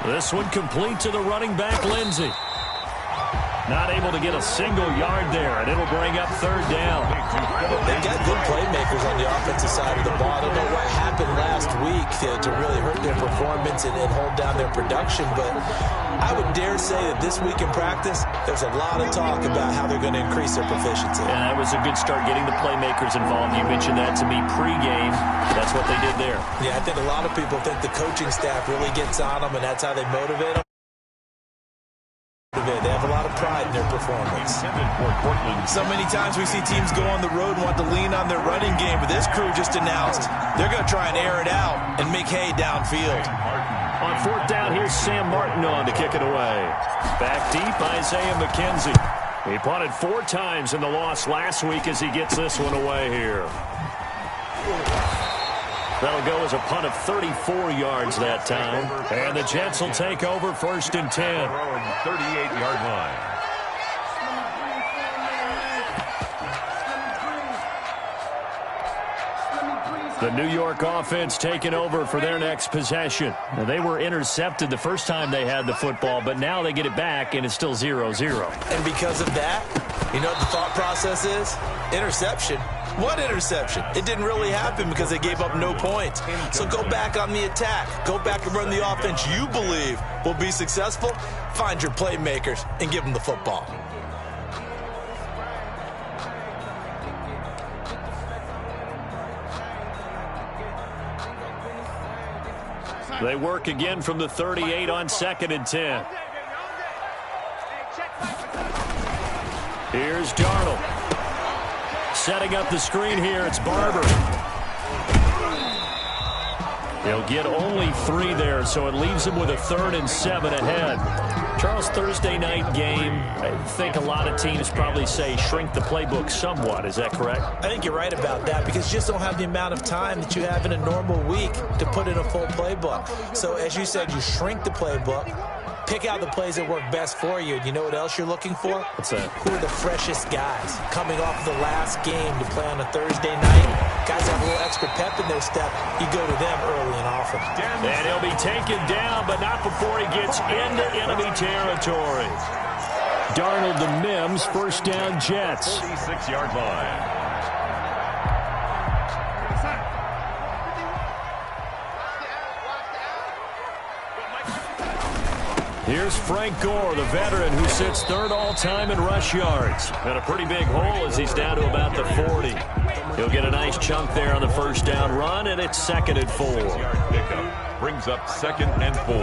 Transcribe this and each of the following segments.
This one complete to the running back, Lindsey. Not able to get a single yard there, and it'll bring up third down. They've got good playmakers on the offensive side of the ball. I don't know what happened last week to really hurt their performance and hold down their production, but I would dare say that this week in practice, there's a lot of talk about how they're going to increase their proficiency. And that was a good start getting the playmakers involved. You mentioned that to me pregame. That's what they did there. Yeah, I think a lot of people think the coaching staff really gets on them, and that's how they motivate them. They have a lot of pride in their performance. So many times we see teams go on the road and want to lean on their running game, but this crew just announced they're going to try and air it out and make hay downfield. On fourth down, here's Sam Martin on to kick it away. Back deep, Isaiah McKenzie. He punted 4 times in the loss last week as he gets this one away here. That'll go as a punt of 34 yards that time. And the Jets will take over first and 10. 38-yard line. The New York offense taking over for their next possession. Now, they were intercepted the first time they had the football, but now they get it back, and it's still 0-0. And because of that, you know what the thought process is? Interception. What interception? It didn't really happen because they gave up no points. So go back on the attack. Go back and run the offense you believe will be successful. Find your playmakers and give them the football. They work again from the 38 on 2nd and 10. Here's Darnold. Setting up the screen here, it's Barber. He'll get only 3 there, so it leaves him with a 3rd and 7 ahead. Charles, Thursday night game, I think a lot of teams probably say shrink the playbook somewhat. Is that correct? I think you're right about that because you just don't have the amount of time that you have in a normal week to put in a full playbook. So as you said, you shrink the playbook. Pick out the plays that work best for you. And you know what else you're looking for? What's that? Who are the freshest guys coming off the last game to play on a Thursday night? Guys have a little extra pep in their step. You go to them early and often. And he'll be taken down, but not before he gets into enemy territory. Darnold to Mims, first down Jets. 46-yard line. Here's Frank Gore, the veteran who sits 3rd all-time in rush yards. And a pretty big hole as he's down to about the 40. He'll get a nice chunk there on the first down run, and it's 2nd and 4. Pickup brings up 2nd and 4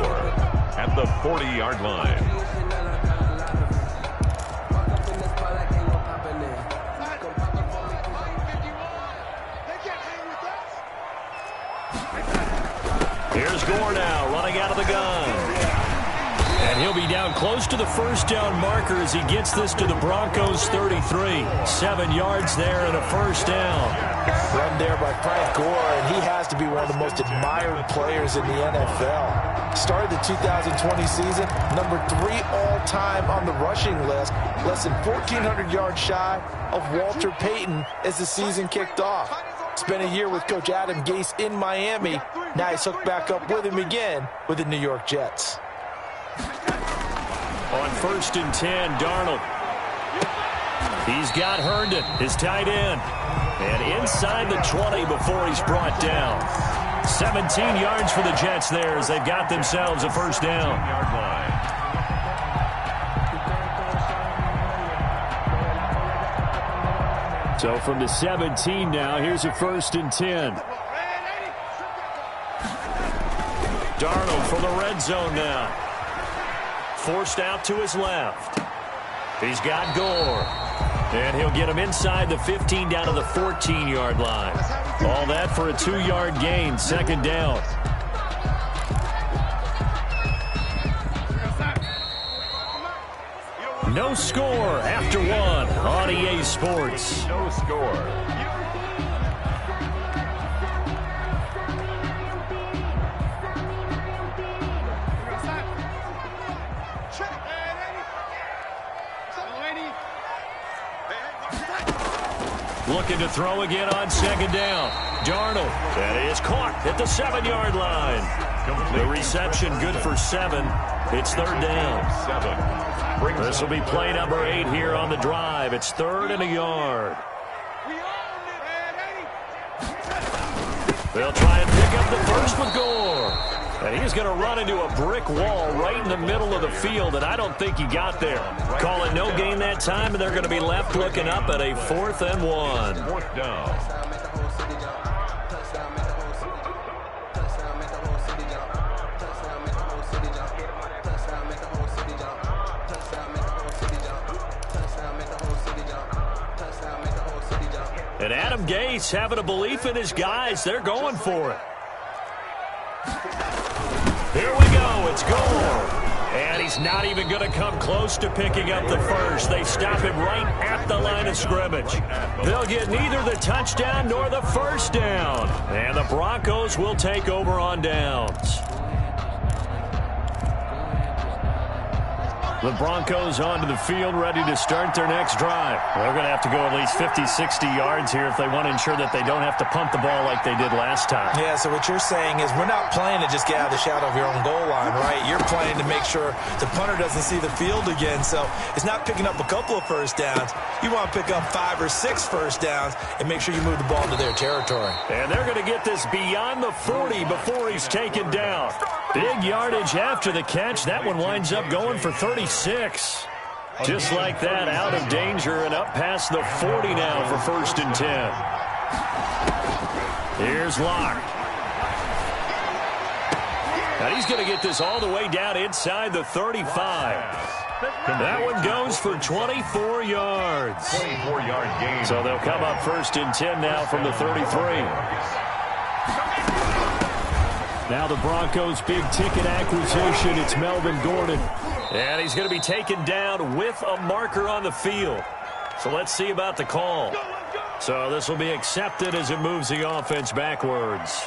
at the 40-yard line. Here's Gore now, running out of the gun. And he'll be down close to the first down marker as he gets this to the Broncos 33. 7 yards there and a first down. Run there by Frank Gore, and he has to be one of the most admired players in the NFL. Started the 2020 season, number 3 all-time on the rushing list, less than 1,400 yards shy of Walter Payton as the season kicked off. Spent a year with Coach Adam Gase in Miami. Now he's hooked back up with him again with the New York Jets. On first and 10, Darnold. He's got Herndon, his tight end. And inside the 20 before he's brought down. 17 yards for the Jets there as they've got themselves a first down. So from the 17 now, here's a first and 10. Darnold from the red zone now. Forced out to his left. He's got Gore. And he'll get him inside the 15 down to the 14-yard line. All that for a 2-yard gain, 2nd down. No score after 1 on EA Sports. No score. Looking to throw again on 2nd down. Darnold. That is caught at the 7-yard line. The reception good for 7. It's third down. This will be play number 8 here on the drive. It's 3rd and a yard. They'll try and pick up the first with Gore. And he's going to run into a brick wall right in the middle of the field, and I don't think he got there. Call it no gain that time, and they're going to be left looking up at a 4th and 1. 4th down. And Adam Gase having a belief in his guys. They're going for it. Here we go. It's Gore. And he's not even going to come close to picking up the first. They stop him right at the line of scrimmage. They'll get neither the touchdown nor the first down. And the Broncos will take over on downs. The Broncos onto the field, ready to start their next drive. They're going to have to go at least 50, 60 yards here if they want to ensure that they don't have to punt the ball like they did last time. Yeah, so what you're saying is we're not playing to just get out of the shadow of your own goal line, right? You're playing to make sure the punter doesn't see the field again. So it's not picking up a couple of first downs. You want to pick up 5 or 6 first downs and make sure you move the ball into their territory. And they're going to get this beyond the 40 before he's taken down. Big yardage after the catch. That one winds up going for 36. Just like that, out of danger and up past the 40 now for 1st and 10. Here's Locke. And he's going to get this all the way down inside the 35. That one goes for 24 yards. 24-yard gain. So they'll come up 1st and 10 now from the 33. Now the Broncos' big-ticket acquisition, it's Melvin Gordon. And he's going to be taken down with a marker on the field. So let's see about the call. So this will be accepted as it moves the offense backwards.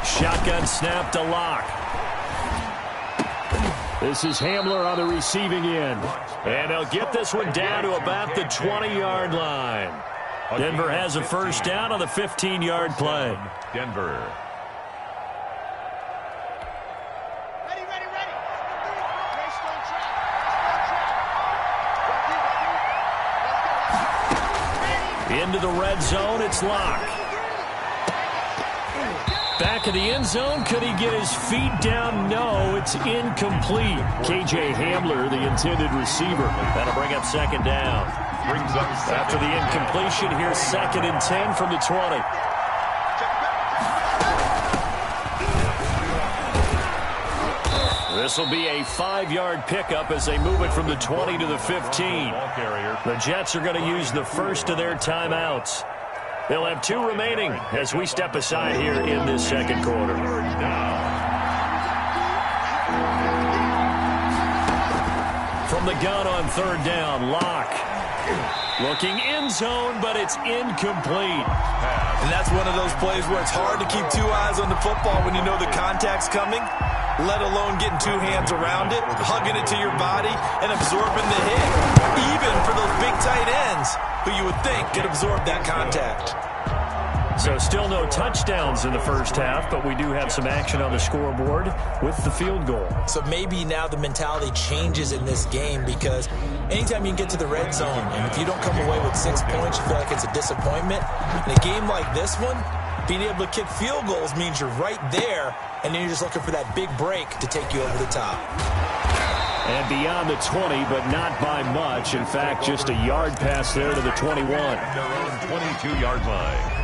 Shotgun snap to Locke. This is Hamler on the receiving end. And they'll get this one down to about the 20-yard line. Denver has a first down on the 15-yard play. Denver. Into the red zone, it's Locke. Back of the end zone, could he get his feet down? No, it's incomplete. KJ Hamler, the intended receiver. That'll bring up 2nd down. Brings up after the incompletion, here's 2nd and 10 from the 20. This will be a 5-yard pickup as they move it from the 20 to the 15. The Jets are going to use the first of their timeouts. They'll have 2 remaining as we step aside here in this 2nd quarter. From the gun on 3rd down, Locke. Looking end zone, but it's incomplete. And that's one of those plays where it's hard to keep 2 eyes on the football when you know the contact's coming, let alone getting 2 hands around it, hugging it to your body, and absorbing the hit. Even for those big tight ends who you would think could absorb that contact. So still no touchdowns in the first half, but we do have some action on the scoreboard with the field goal. So maybe now the mentality changes in this game because anytime you can get to the red zone, and if you don't come away with 6 points, you feel like it's a disappointment. In a game like this one, being able to kick field goals means you're right there, and then you're just looking for that big break to take you over the top. And beyond the 20, but not by much. In fact, just a yard pass there to the 21. Their own 22-yard line.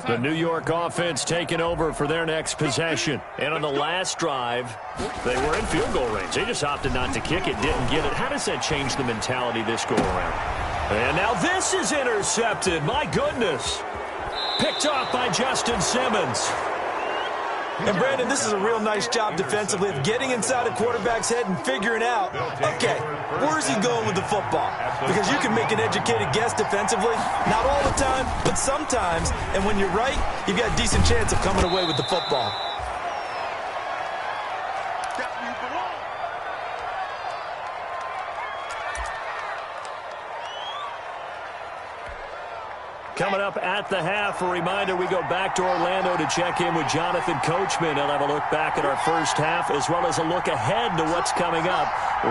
The New York offense taking over for their next possession. And on the last drive, they were in field goal range. They just opted not to kick it, didn't get it. How does that change the mentality this go-around? And now this is intercepted. My goodness. Picked off by Justin Simmons. And, Brandon, this is a real nice job defensively of getting inside a quarterback's head and figuring out, okay, where's he going with the football? Because you can make an educated guess defensively, not all the time, but sometimes. And when you're right, you've got a decent chance of coming away with the football. Coming up at the half, a reminder, we go back to Orlando to check in with Jonathan Coachman. He'll have a look back at our first half as well as a look ahead to what's coming up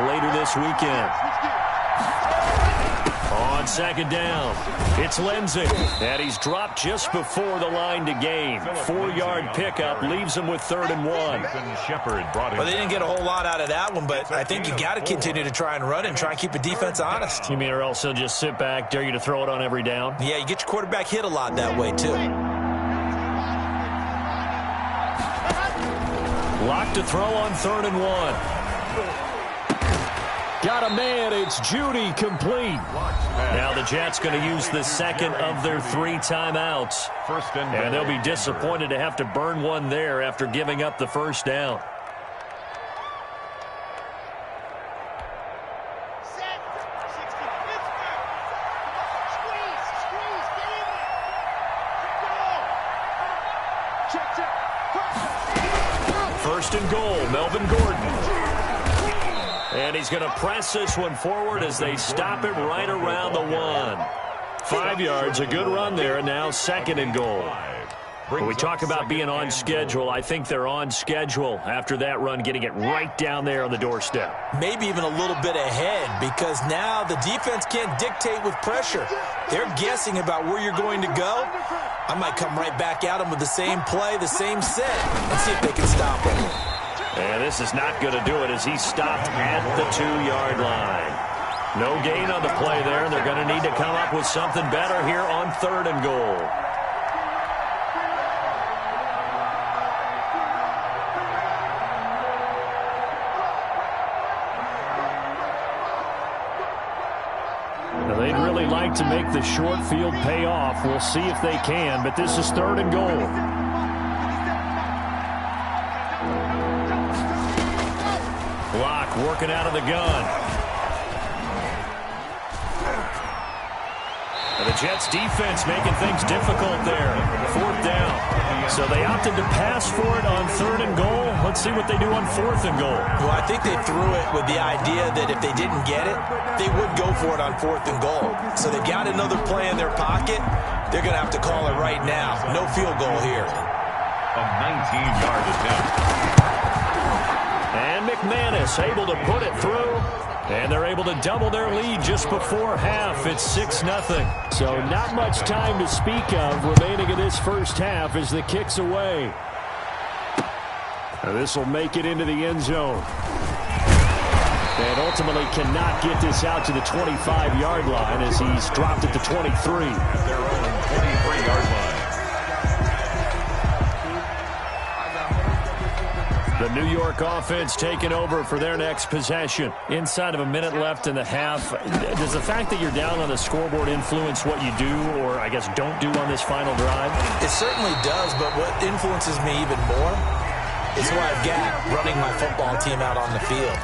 later this weekend. On second down, it's Lindsay, and he's dropped just before the line to gain. 4-yard pickup leaves him with 3rd and 1. Well, they didn't get a whole lot out of that one, but I think you got to continue to try and run and try and keep the defense honest. You mean or else he'll just sit back, dare you to throw it on every down? Yeah, you get your quarterback hit a lot that way, too. Lock to throw on 3rd and 1. Got a man, it's Judy, complete. Now the Jets going to use the second of their 3 timeouts. And they'll be disappointed to have to burn one there after giving up the first down. First and goal, Melvin Gordon. And he's going to press this one forward as they stop it right around the 1. 5 yards, a good run there, and now 2nd and goal. When we talk about being on schedule, I think they're on schedule after that run, getting it right down there on the doorstep. Maybe even a little bit ahead, because now the defense can't dictate with pressure. They're guessing about where you're going to go. I might come right back at them with the same play, the same set, and see if they can stop him. And this is not going to do it as he stopped at the 2-yard line. No gain on the play there, and they're going to need to come up with something better here on 3rd and goal. Now, they'd really like to make the short field pay off. We'll see if they can, but this is 3rd and goal. Block working out of the gun. And the Jets defense making things difficult there. 4th down. So they opted to pass for it on 3rd and goal. Let's see what they do on 4th and goal. Well, I think they threw it with the idea that if they didn't get it, they would go for it on 4th and goal. So they've got another play in their pocket. They're going to have to call it right now. No field goal here. A 19-yard attempt. And McManus able to put it through. And they're able to double their lead just before half. It's 6-0. So not much time to speak of remaining in this first half as the kick's away. Now this will make it into the end zone. And ultimately cannot get this out to the 25-yard line as he's dropped it to 23. At their own 23-yard line. The New York offense taking over for their next possession. Inside of a minute left in the half. Does the fact that you're down on the scoreboard influence what you do or, I guess, don't do on this final drive? It certainly does, but what influences me even more is who I've got running my football team out on the field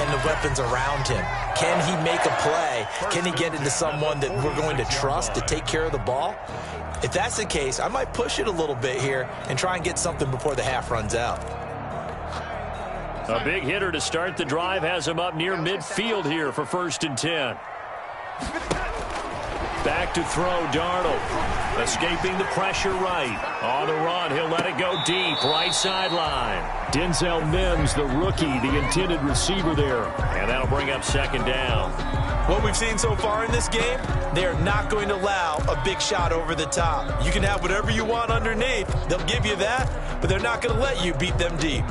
and the weapons around him. Can he make a play? Can he get into someone that we're going to trust to take care of the ball? If that's the case, I might push it a little bit here and try and get something before the half runs out. A big hitter to start the drive has him up near midfield here for 1st and 10. Back to throw, Darnold. Escaping the pressure right. On the run, he'll let it go deep, right sideline. Denzel Mims, the rookie, the intended receiver there. And that'll bring up 2nd down. What we've seen so far in this game, they are not going to allow a big shot over the top. You can have whatever you want underneath. They'll give you that, but they're not going to let you beat them deep.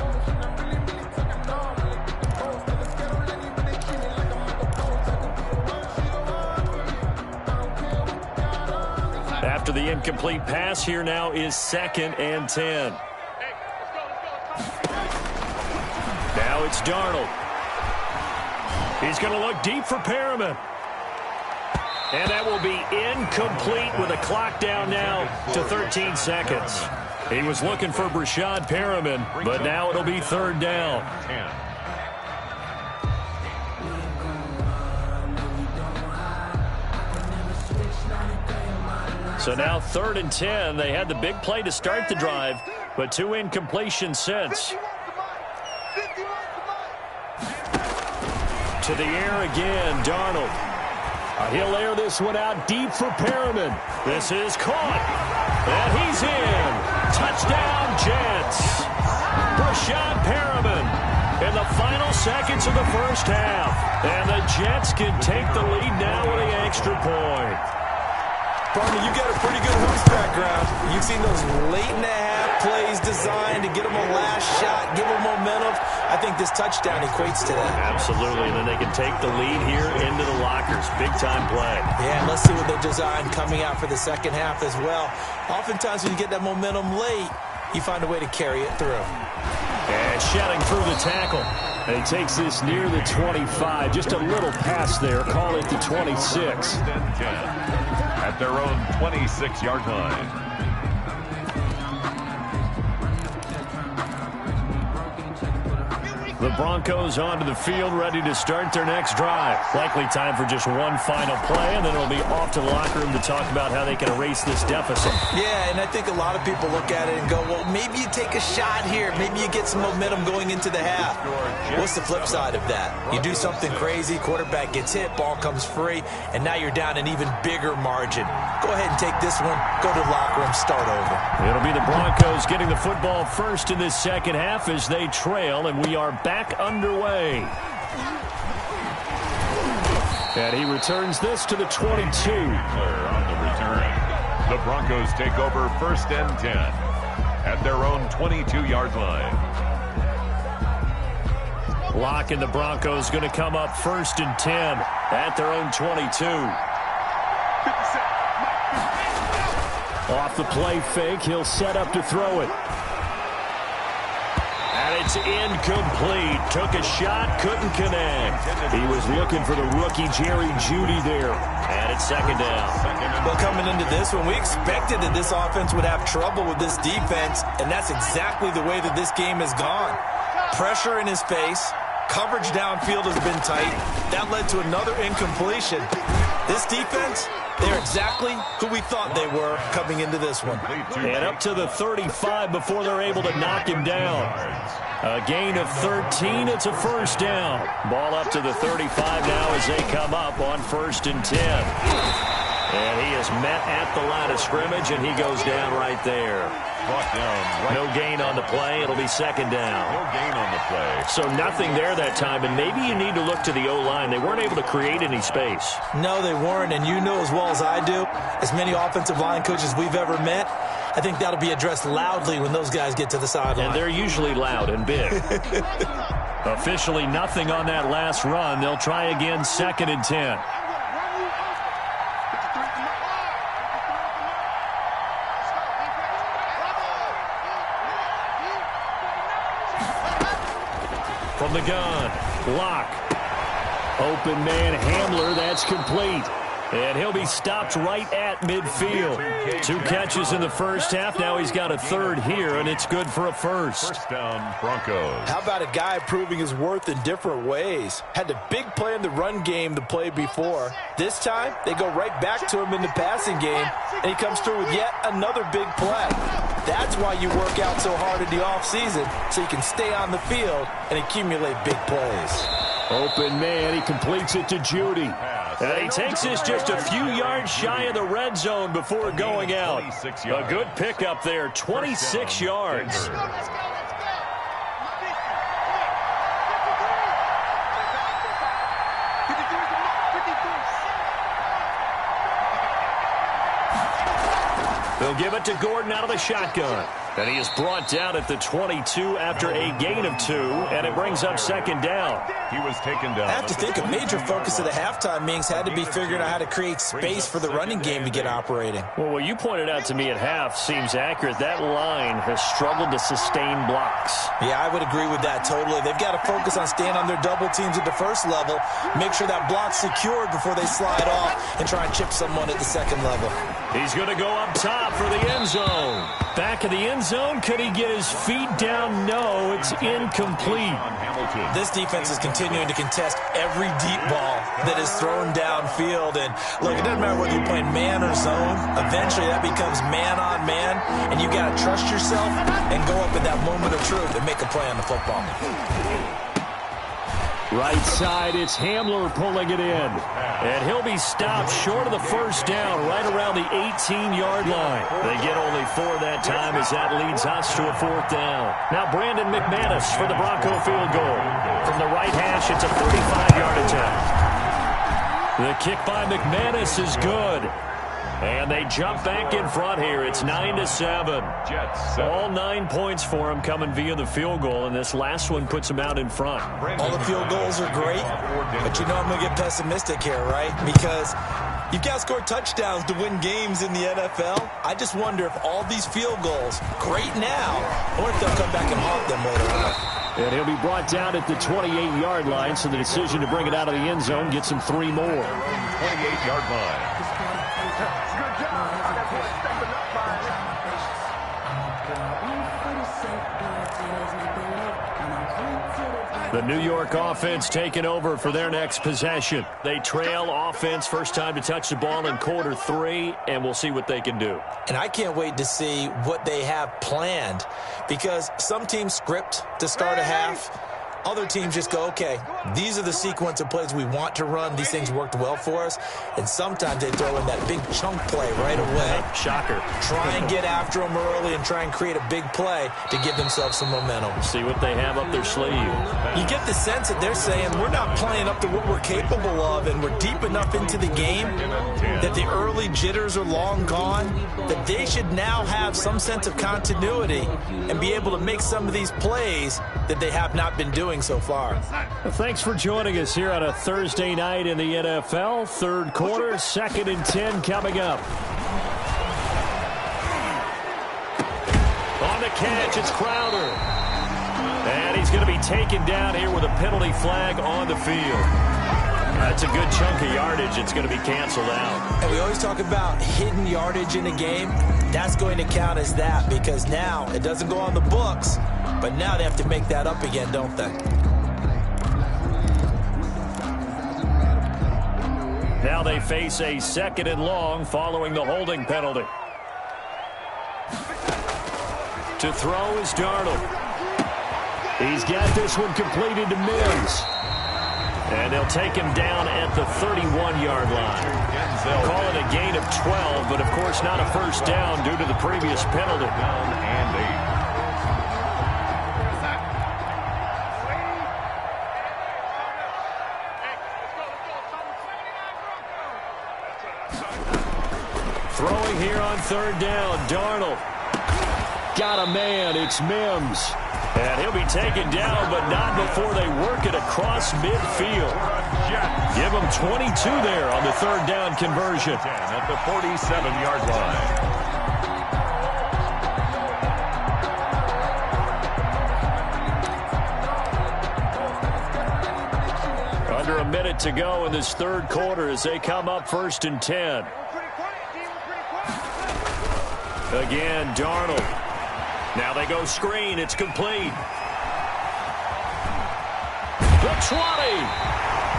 After the incomplete pass, here now is 2nd and 10. Now it's Darnold. He's going to look deep for Perriman. And that will be incomplete with a clock down now to 13 seconds. He was looking for Brashad Perriman, but now it'll be third down. 10. So now 3rd and 10. They had the big play to start the drive, but 2 incompletions since. To the air again, Darnold. He'll air this one out deep for Perriman. This is caught, and he's in. Touchdown, Jets. Brashad Perriman in the final seconds of the first half. And the Jets can take the lead now with the extra point. Barney, you got a pretty good hoops background. You've seen those late-in-the-half plays designed to get them a last shot, give them momentum. I think this touchdown equates to that. Absolutely, and then they can take the lead here into the lockers. Big-time play. Yeah, and let's see what they designed coming out for the second half as well. Oftentimes when you get that momentum late, you find a way to carry it through. And shedding through the tackle. And he takes this near the 25. Just a little pass there. Call it the 26. At their own 26-yard line. The Broncos onto the field, ready to start their next drive. Likely time for just one final play, and then it'll be off to the locker room to talk about how they can erase this deficit. Yeah, and I think a lot of people look at it and go, well, maybe you take a shot here. Maybe you get some momentum going into the half. What's the flip side of that? You do something crazy, quarterback gets hit, ball comes free, and now you're down an even bigger margin. Go ahead and take this one, go to the locker room, start over. It'll be the Broncos getting the football first in this second half as they trail, and we are back underway. And he returns this to the 22. On the return, the Broncos take over 1st and 10 at their own 22-yard line. Locke and the Broncos going to come up 1st and 10 at their own 22. Off the play fake, he'll set up to throw it. And it's incomplete. Took a shot, couldn't connect. He was looking for the rookie Jerry Jeudy there. And it's 2nd down. Well, coming into this one, we expected that this offense would have trouble with this defense, and that's exactly the way that this game has gone. Pressure in his face. Coverage downfield has been tight. That led to another incompletion. This defense, they're exactly who we thought they were coming into this one. And up to the 35 before they're able to knock him down. A gain of 13, it's a 1st down. Ball up to the 35 now as they come up on 1st and 10. And he is met at the line of scrimmage, and he goes down right there. Brought down. No gain on the play. It'll be 2nd down. No gain on the play. So nothing there that time, and maybe you need to look to the O-line. They weren't able to create any space. No, they weren't, and you know as well as I do, as many offensive line coaches we've ever met, I think that'll be addressed loudly when those guys get to the sideline. And they're usually loud and big. Officially nothing on that last run. They'll try again 2nd and 10. From the gun, Locke. Open man Hamler, that's complete. And he'll be stopped right at midfield. 2 catches in the first half. Now he's got a 3rd here, and it's good for a 1st. 1st down, Broncos. How about a guy proving his worth in different ways? Had a big play in the run game the play before. This time, they go right back to him in the passing game, and he comes through with yet another big play. That's why you work out so hard in the offseason, so you can stay on the field and accumulate big plays. Open man, he completes it to Jeudy. And he takes this just a few yards shy of the red zone before going out. A good pickup there, 26 yards. They'll give it to Gordon out of the shotgun. And he is brought down at the 22 after a gain of 2, and it brings up 2nd down. He was taken down. I have to think a major focus of the halftime meetings had to be figuring out how to create space for the running game to get operating. Well, what you pointed out to me at half seems accurate. That line has struggled to sustain blocks. Yeah, I would agree with that totally. They've got to focus on staying on their double teams at the first level, make sure that block's secured before they slide off and try and chip someone at the second level. He's going to go up top for the end zone. Back in the end zone. Could he get his feet down? No, it's incomplete. This defense is continuing to contest every deep ball that is thrown downfield. And look, it doesn't matter whether you're playing man or zone. Eventually that becomes man on man. And you got to trust yourself and go up in that moment of truth and make a play on the football. Right side, it's Hamler pulling it in. And he'll be stopped short of the first down, right around the 18-yard line. They get only 4 that time as that leads us to a 4th down. Now Brandon McManus for the Bronco field goal. From the right hash, it's a 35-yard attempt. The kick by McManus is good. And they jump back in front here. It's 9-7. All 9 points for them coming via the field goal, and this last one puts them out in front. All the field goals are great, but you know I'm going to get pessimistic here, right? Because you've got to score touchdowns to win games in the NFL. I just wonder if all these field goals, great now, or if they'll come back and haunt them later on. And he'll be brought down at the 28-yard line, so the decision to bring it out of the end zone gets him 3 more. 28-yard line. The New York offense taking over for their next possession. They trail offense first time to touch the ball in quarter 3, and we'll see what they can do. And I can't wait to see what they have planned, because some teams script to start a half. Other teams just go, okay, these are the sequence of plays we want to run. These things worked well for us. And sometimes they throw in that big chunk play right away. Shocker. Try and get after them early and try and create a big play to give themselves some momentum. See what they have up their sleeve. You get the sense that they're saying we're not playing up to what we're capable of, and we're deep enough into the game that the early jitters are long gone, that they should now have some sense of continuity and be able to make some of these plays that they have not been doing so far. Well, thanks for joining us here on a Thursday night in the NFL. Third quarter, 2nd and 10 coming up. On the catch, it's Crowder. And he's going to be taken down here with a penalty flag on the field. That's a good chunk of yardage. It's going to be canceled out. And we always talk about hidden yardage in a game. That's going to count as that, because now it doesn't go on the books, but now they have to make that up again, don't they? Now they face a 2nd and long following the holding penalty. To throw is Darnold. He's got this one completed to Mims. And they'll take him down at the 31-yard line. Call it a gain of 12, but of course not a first down due to the previous penalty. Throwing here on 3rd down, Darnold. Got a man, it's Mims. And he'll be taken down, but not before they work it across midfield. Give him 22 there on the 3rd down conversion. At the 47-yard line. Under a minute to go in this 3rd quarter as they come up 1st and 10. Again, Darnold. Now they go screen. It's complete. The 20.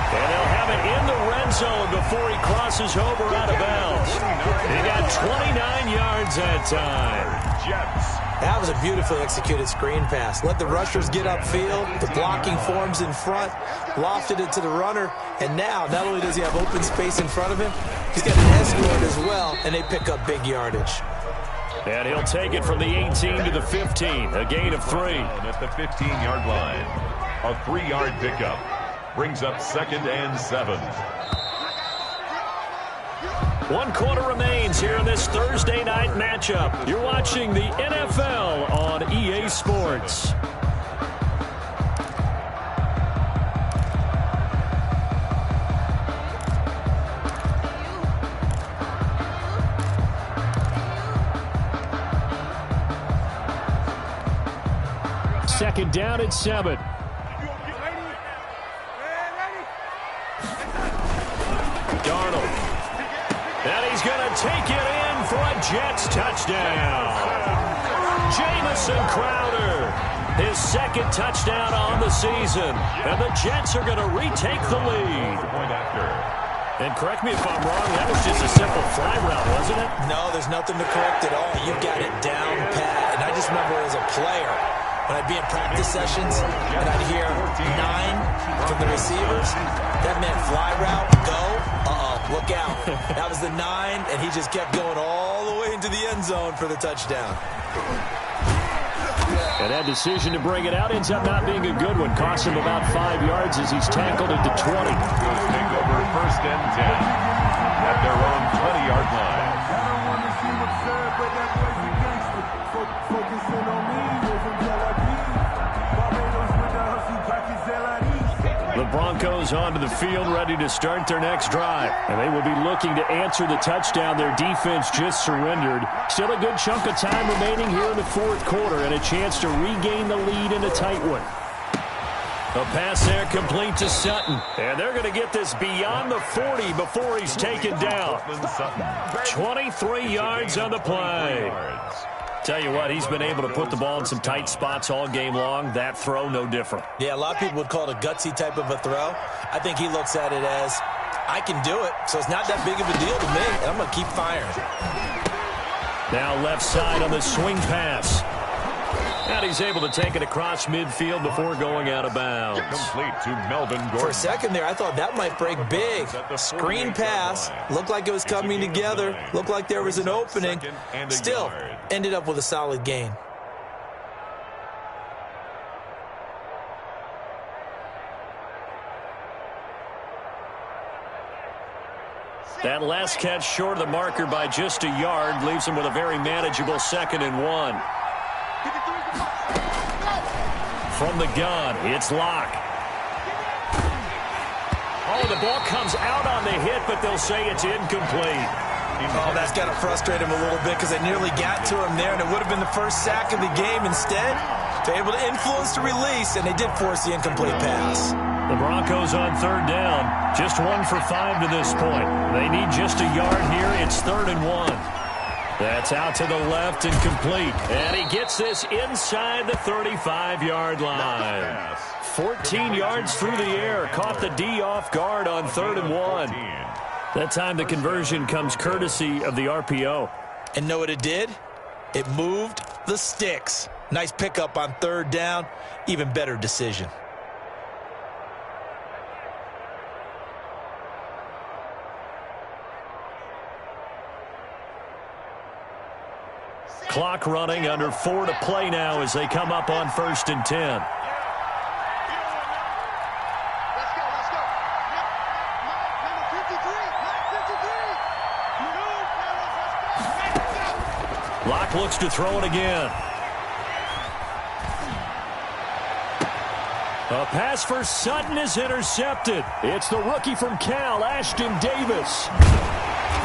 And they'll have it in the red zone before he crosses over out of bounds. He got 29 yards that time. That was a beautifully executed screen pass. Let the rushers get upfield. The blocking forms in front. Lofted it to the runner. And now, not only does he have open space in front of him, he's got an escort as well, and they pick up big yardage. And he'll take it from the 18 to the 15, a gain of 3. At the 15-yard line, a 3-yard pickup brings up 2nd and 7. 1 quarter remains here in this Thursday night matchup. You're watching the NFL on EA Sports. Second down at 7. Darnold. And he's going to take it in for a Jets touchdown. Jamison Crowder, his second touchdown on the season. And the Jets are going to retake the lead. And correct me if I'm wrong, that was just a simple fly route, wasn't it? No, there's nothing to correct at all. You got it down pat. And I just remember as a player, when I'd be in practice sessions and I'd hear 9 from the receivers, that meant fly route, go, look out. That was the 9, and he just kept going all the way into the end zone for the touchdown. And that decision to bring it out ends up not being a good one. Costs him about 5 yards as he's tackled at the 20. Take over first and 10 at their own 20-yard line. I don't want to see what's said, but that boy's a gangster. Focusing on me, we're from Tel Aviv. Barbados with the hustle, Paki Zelani. The Broncos onto the field, ready to start their next drive. And they will be looking to answer the touchdown their defense just surrendered. Still a good chunk of time remaining here in the fourth quarter and a chance to regain the lead in a tight one. A pass there complete to Sutton. And they're going to get this beyond the 40 before he's taken down. 23 yards on the play. Tell you what, he's been able to put the ball in some tight spots all game long. That throw, no different. Yeah, a lot of people would call it a gutsy type of a throw. I think he looks at it as, I can do it, so it's not that big of a deal to me, and I'm going to keep firing. Now left side on the swing pass. And he's able to take it across midfield before going out of bounds. Complete to Melvin Gordon. For a second there, I thought that might break big. Screen pass. Looked like it was coming together. Looked like there was an opening. Still, ended up with a solid gain. That last catch short of the marker by just a yard leaves him with a very manageable 2nd and 1. From the gun, it's Locke. Oh, the ball comes out on the hit, but they'll say it's incomplete. Oh, that's got to frustrate him a little bit because they nearly got to him there, and it would have been the first sack of the game. Instead, they're able to influence the release, and they did force the incomplete pass. The Broncos on 3rd down. Just 1 for 5 to this point. They need just a yard here. It's 3rd and 1. That's out to the left and complete. And he gets this inside the 35-yard line. 14 yards through the air. Caught the D off guard on 3rd and 1. That time the conversion comes courtesy of the RPO. And know what it did? It moved the sticks. Nice pickup on 3rd down. Even better decision. Clock running, under 4 to play now as they come up on 1st and 10. Locke looks to throw it again. A pass for Sutton is intercepted. It's the rookie from Cal, Ashton Davis.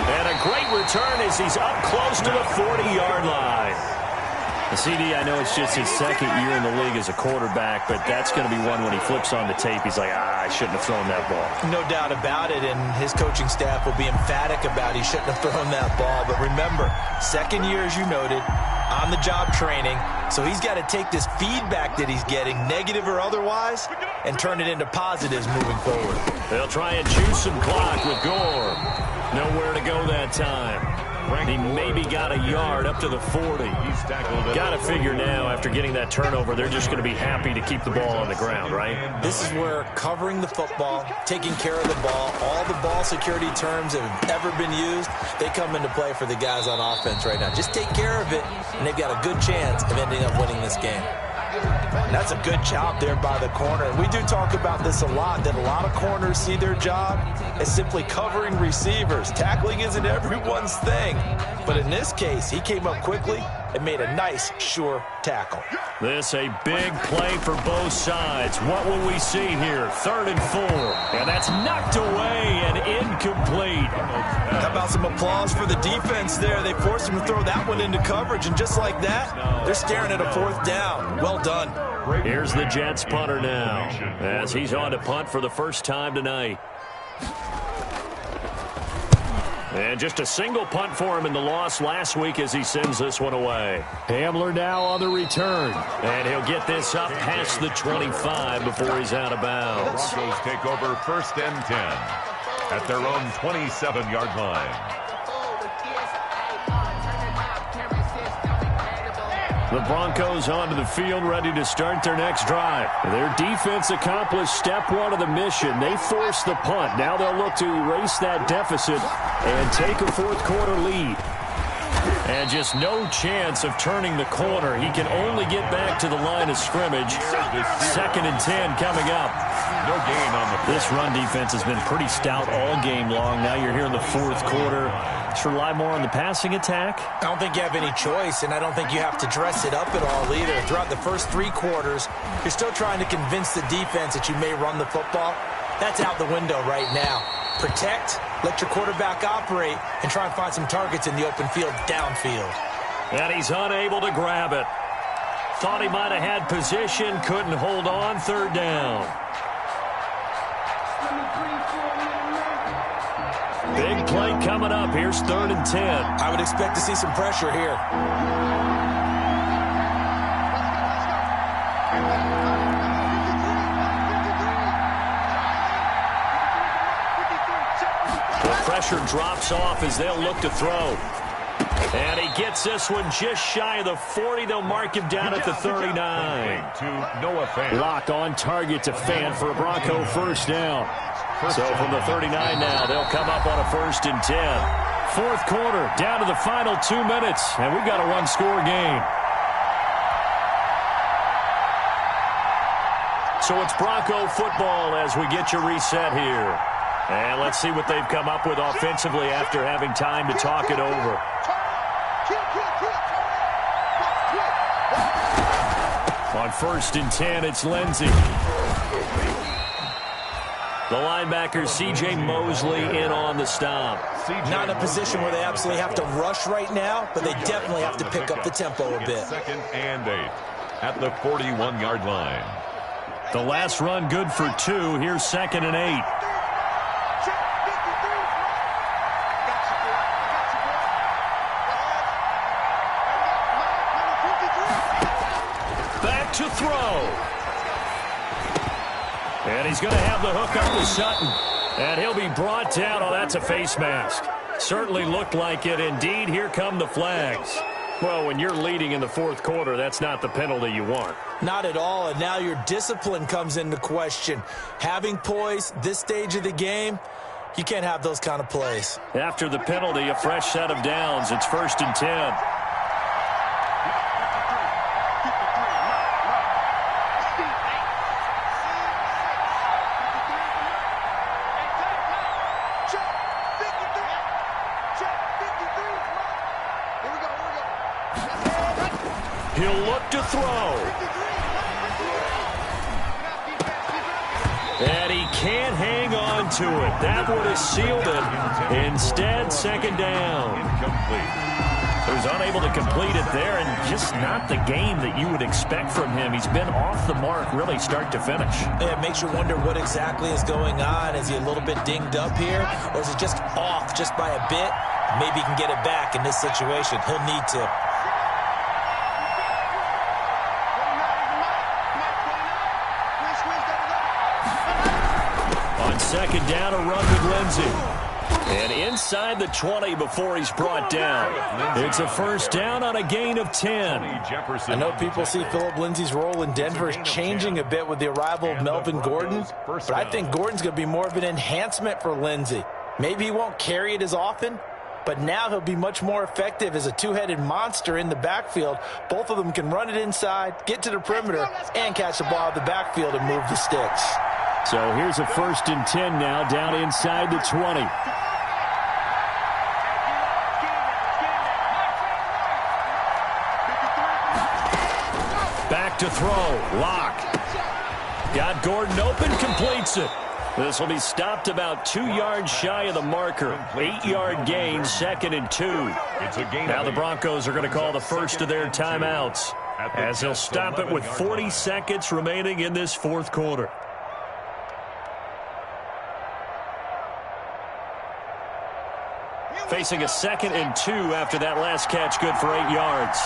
And a great return as he's up close to the 40-yard line. The CD, I know it's just his 2nd year in the league as a quarterback, but that's going to be one when he flips on the tape. He's like, I shouldn't have thrown that ball. No doubt about it, and his coaching staff will be emphatic about he shouldn't have thrown that ball. But remember, 2nd year, as you noted, on-the-job training, so he's got to take this feedback that he's getting, negative or otherwise, and turn it into positives moving forward. They'll try and choose some clock with Gore. Nowhere to go that time. He maybe got a yard up to the 40. Got to figure now, after getting that turnover, they're just going to be happy to keep the ball on the ground, right? This is where covering the football, taking care of the ball, all the ball security terms that have ever been used, they come into play for the guys on offense right now. Just take care of it, and they've got a good chance of ending up winning this game. That's a good job there by the corner. And we do talk about this a lot, that a lot of corners see their job as simply covering receivers. Tackling isn't everyone's thing. But in this case, he came up quickly and made a nice, sure tackle. This a big play for both sides. What will we see here? 3rd and 4. And that's knocked away and incomplete. How about some applause for the defense there? They forced him to throw that one into coverage, and just like that, they're staring at a 4th down. Well done. Here's the Jets punter now, as he's on to punt for the first time tonight. And just a single punt for him in the loss last week as he sends this one away. Hamler now on the return. And he'll get this up past the 25 before he's out of bounds. Broncos take over 1st and 10 at their own 27-yard line. The Broncos onto the field, ready to start their next drive. Their defense accomplished step one of the mission. They forced the punt. Now they'll look to erase that deficit and take a fourth-quarter lead. And just no chance of turning the corner. He can only get back to the line of scrimmage. 2nd and 10 coming up. No gain on the play. This run defense has been pretty stout all game long. Now you're here in the fourth quarter. Just rely more on the passing attack. I don't think you have any choice, and I don't think you have to dress it up at all either. Throughout the first 3 quarters, you're still trying to convince the defense that you may run the football. That's out the window right now. Protect, let your quarterback operate, and try and find some targets in the open field downfield. And he's unable to grab it. Thought he might have had position, couldn't hold on, 3rd down. Big play coming up. Here's 3rd and 10. I would expect to see some pressure here. The pressure drops off as they'll look to throw. And he gets this one just shy of the 40. They'll mark him down at the 39. Lock on target to Fant for a Bronco 1st down. So from the 39 now, they'll come up on a 1st and 10. 4th quarter, down to the final 2 minutes, and we've got a one-score game. So it's Bronco football as we get you reset here. And let's see what they've come up with offensively after having time to talk it over. On 1st and 10, it's Lindsey. The linebacker, C.J. Mosley, in on the stop. Not in a position where they absolutely have to rush right now, but they definitely have to pick up the tempo a bit. 2nd and 8 at the 41-yard line. The last run good for 2. Here's 2nd and 8. Back to throw. And he's going to have the hook up to Sutton. And he'll be brought down. Oh, that's a face mask. Certainly looked like it. Indeed, here come the flags. Well, when you're leading in the 4th quarter, that's not the penalty you want. Not at all, and now your discipline comes into question. Having poise this stage of the game, you can't have those kind of plays. After the penalty, a fresh set of downs. It's 1st and 10. He'll look to throw. And he can't hang on to it. That would have sealed it. Instead, 2nd down. So he's unable to complete it there, and just not the game that you would expect from him. He's been off the mark really start to finish. Yeah, it makes you wonder what exactly is going on. Is he a little bit dinged up here, or is it just off just by a bit? Maybe he can get it back in this situation. He'll need to. On 2nd down, a run with Lindsey. And inside the 20 before he's brought down. It's a 1st down on a gain of 10. I know people see Phillip Lindsay's role in Denver is changing a bit with the arrival of Melvin Gordon, but I think Gordon's going to be more of an enhancement for Lindsey. Maybe he won't carry it as often, but now he'll be much more effective as a two-headed monster in the backfield. Both of them can run it inside, get to the perimeter, and catch the ball out of the backfield and move the sticks. So here's a 1st and 10 now, down inside the 20. Back to throw. Lock. Got Gordon open, completes it. This will be stopped about 2 yards shy of the marker. 8-yard gain, 2nd and 2. Now the Broncos are going to call the first of their timeouts as they'll stop it with 40 seconds remaining in this 4th quarter. Facing a 2nd and 2 after that last catch, good for 8 yards.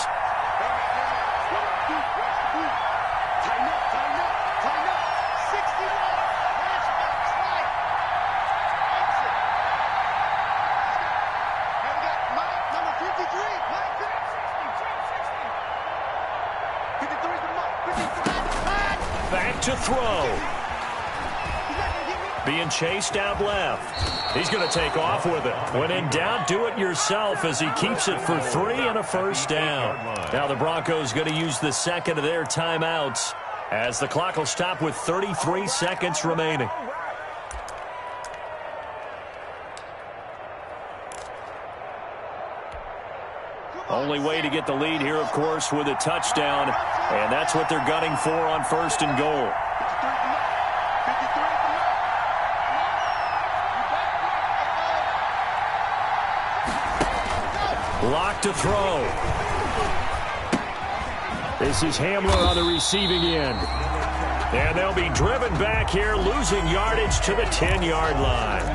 Back to throw. Being chased out left. He's going to take off with it. When in doubt, do it yourself as he keeps it for 3 and a first down. Now the Broncos going to use the second of their timeouts as the clock will stop with 33 seconds remaining. Only way to get the lead here, of course, with a touchdown, and that's what they're gunning for on 1st and goal. Lock to throw. This is Hamler on the receiving end. And they'll be driven back here, losing yardage to the 10-yard line.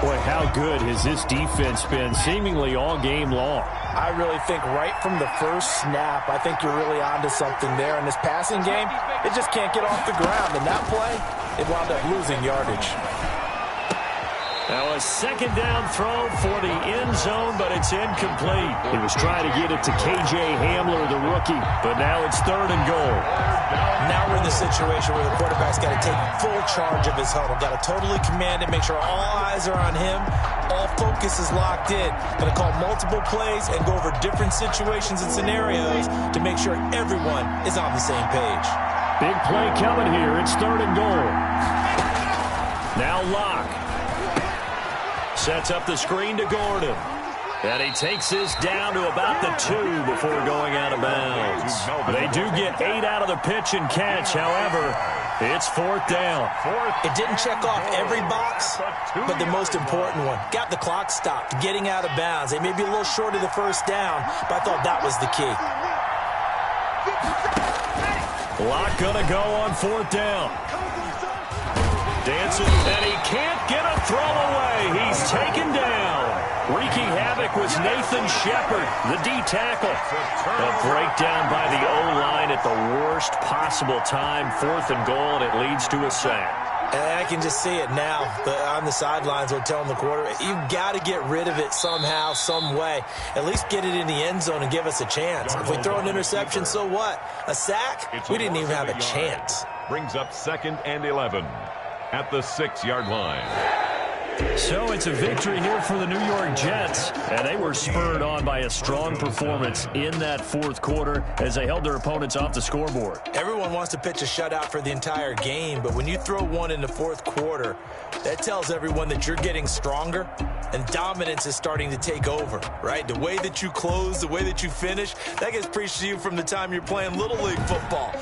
Boy, how good has this defense been seemingly all game long? I really think right from the first snap, I think you're really onto something there. In this passing game, it just can't get off the ground. In that play, it wound up losing yardage. Now a 2nd down throw for the end zone, but it's incomplete. He was trying to get it to K.J. Hamler, the rookie, but now it's 3rd and goal. Now we're in the situation where the quarterback's got to take full charge of his huddle. Got to totally command it, make sure all eyes are on him. All focus is locked in. Got to call multiple plays and go over different situations and scenarios to make sure everyone is on the same page. Big play coming here. It's 3rd and goal. Now Locke. Sets up the screen to Gordon. And he takes this down to about the 2 before going out of bounds. They do get 8 out of the pitch and catch. However, it's 4th down. It didn't check off every box, but the most important one. Got the clock stopped, getting out of bounds. They may be a little short of the first down, but I thought that was the key. Locke gonna go on 4th down. Dancing, and he can't get a throw away. He's taken down. Wreaking havoc was Nathan Shepard, the D-tackle. A breakdown by the O-line at the worst possible time. 4th and goal, and it leads to a sack. And I can just see it now. On the sidelines, they're telling the quarterback, you've got to get rid of it somehow, some way. At least get it in the end zone and give us a chance. If we throw an interception, so what? A sack? We didn't even have a chance. Brings up 2nd and 11 at the 6-yard line. So it's a victory here for the New York Jets, and they were spurred on by a strong performance in that 4th quarter as they held their opponents off the scoreboard. Everyone wants to pitch a shutout for the entire game, but when you throw one in the 4th quarter, that tells everyone that you're getting stronger and dominance is starting to take over, right? The way that you close, the way that you finish, that gets preached to you from the time you're playing Little League football.